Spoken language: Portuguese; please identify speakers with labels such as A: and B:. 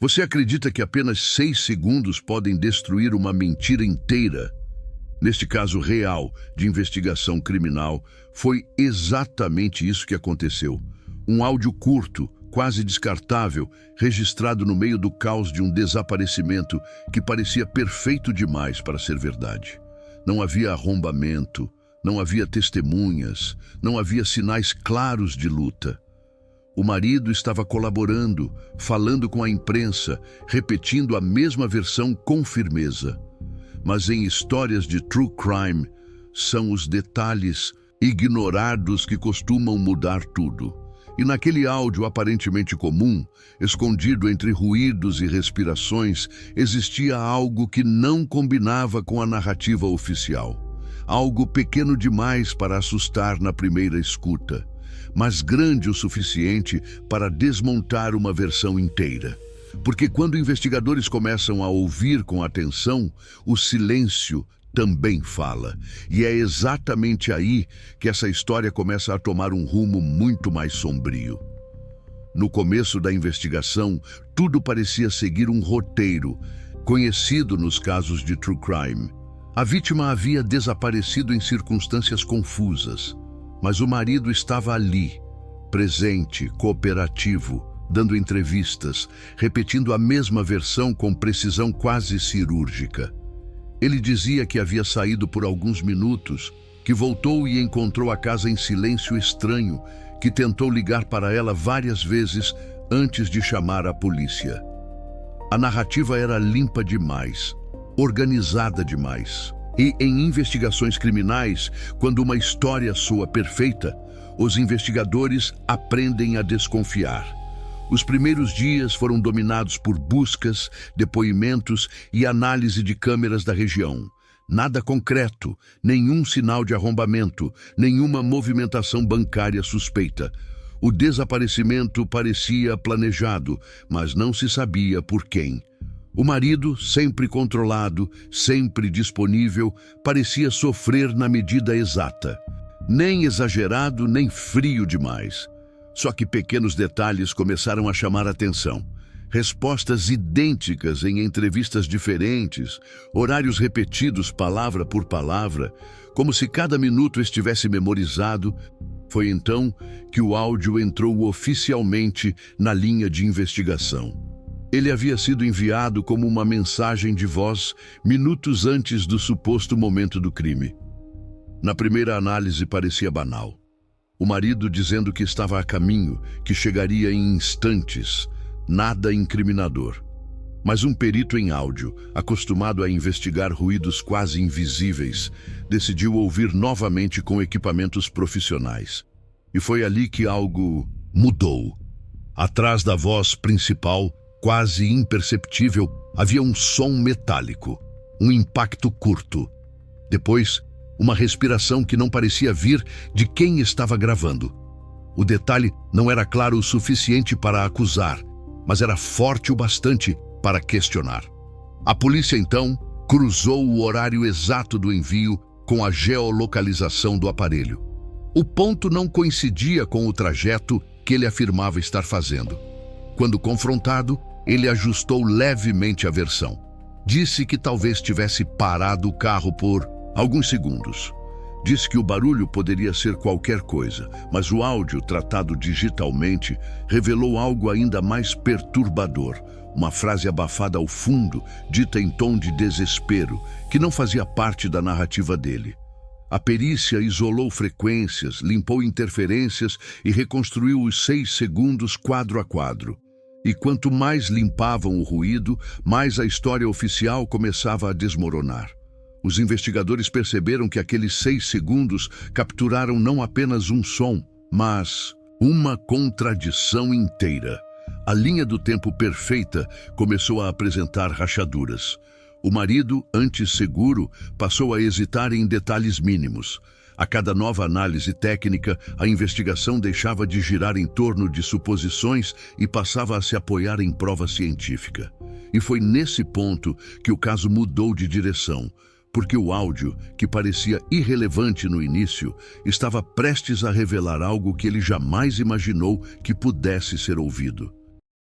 A: Você acredita que apenas 6 segundos podem destruir uma mentira inteira? Neste caso real de investigação criminal, foi exatamente isso que aconteceu. Um áudio curto, quase descartável, registrado no meio do caos de um desaparecimento que parecia perfeito demais para ser verdade. Não havia arrombamento, não havia testemunhas, não havia sinais claros de luta. O marido estava colaborando, falando com a imprensa, repetindo a mesma versão com firmeza. Mas em histórias de true crime, são os detalhes ignorados que costumam mudar tudo. E naquele áudio aparentemente comum, escondido entre ruídos e respirações, existia algo que não combinava com a narrativa oficial. Algo pequeno demais para assustar na primeira escuta, mas grande o suficiente para desmontar uma versão inteira. Porque quando investigadores começam a ouvir com atenção, o silêncio também fala. E é exatamente aí que essa história começa a tomar um rumo muito mais sombrio. No começo da investigação, tudo parecia seguir um roteiro, conhecido nos casos de true crime. A vítima havia desaparecido em circunstâncias confusas, mas o marido estava ali, presente, cooperativo, dando entrevistas, repetindo a mesma versão com precisão quase cirúrgica. Ele dizia que havia saído por alguns minutos, que voltou e encontrou a casa em silêncio estranho, que tentou ligar para ela várias vezes antes de chamar a polícia. A narrativa era limpa demais, organizada demais. E em investigações criminais, quando uma história soa perfeita, os investigadores aprendem a desconfiar. Os primeiros dias foram dominados por buscas, depoimentos e análise de câmeras da região. Nada concreto, nenhum sinal de arrombamento, nenhuma movimentação bancária suspeita. O desaparecimento parecia planejado, mas não se sabia por quem. O marido, sempre controlado, sempre disponível, parecia sofrer na medida exata. Nem exagerado, nem frio demais. Só que pequenos detalhes começaram a chamar a atenção. Respostas idênticas em entrevistas diferentes, horários repetidos palavra por palavra, como se cada minuto estivesse memorizado. Foi então que o áudio entrou oficialmente na linha de investigação. Ele havia sido enviado como uma mensagem de voz minutos antes do suposto momento do crime. Na primeira análise parecia banal. O marido dizendo que estava a caminho, que chegaria em instantes, nada incriminador. Mas um perito em áudio, acostumado a investigar ruídos quase invisíveis, decidiu ouvir novamente com equipamentos profissionais. E foi ali que algo mudou. Atrás da voz principal, quase imperceptível, havia um som metálico, um impacto curto. Depois, uma respiração que não parecia vir de quem estava gravando. O detalhe não era claro o suficiente para acusar, mas era forte o bastante para questionar. A polícia, então, cruzou o horário exato do envio com a geolocalização do aparelho. O ponto não coincidia com o trajeto que ele afirmava estar fazendo. Quando confrontado, ele ajustou levemente a versão. Disse que talvez tivesse parado o carro por alguns segundos. Disse que o barulho poderia ser qualquer coisa, mas o áudio, tratado digitalmente, revelou algo ainda mais perturbador. Uma frase abafada ao fundo, dita em tom de desespero, que não fazia parte da narrativa dele. A perícia isolou frequências, limpou interferências e reconstruiu os 6 segundos quadro a quadro. E quanto mais limpavam o ruído, mais a história oficial começava a desmoronar. Os investigadores perceberam que aqueles 6 segundos capturaram não apenas um som, mas uma contradição inteira. A linha do tempo perfeita começou a apresentar rachaduras. O marido, antes seguro, passou a hesitar em detalhes mínimos. A cada nova análise técnica, a investigação deixava de girar em torno de suposições e passava a se apoiar em prova científica. E foi nesse ponto que o caso mudou de direção, porque o áudio, que parecia irrelevante no início, estava prestes a revelar algo que ele jamais imaginou que pudesse ser ouvido.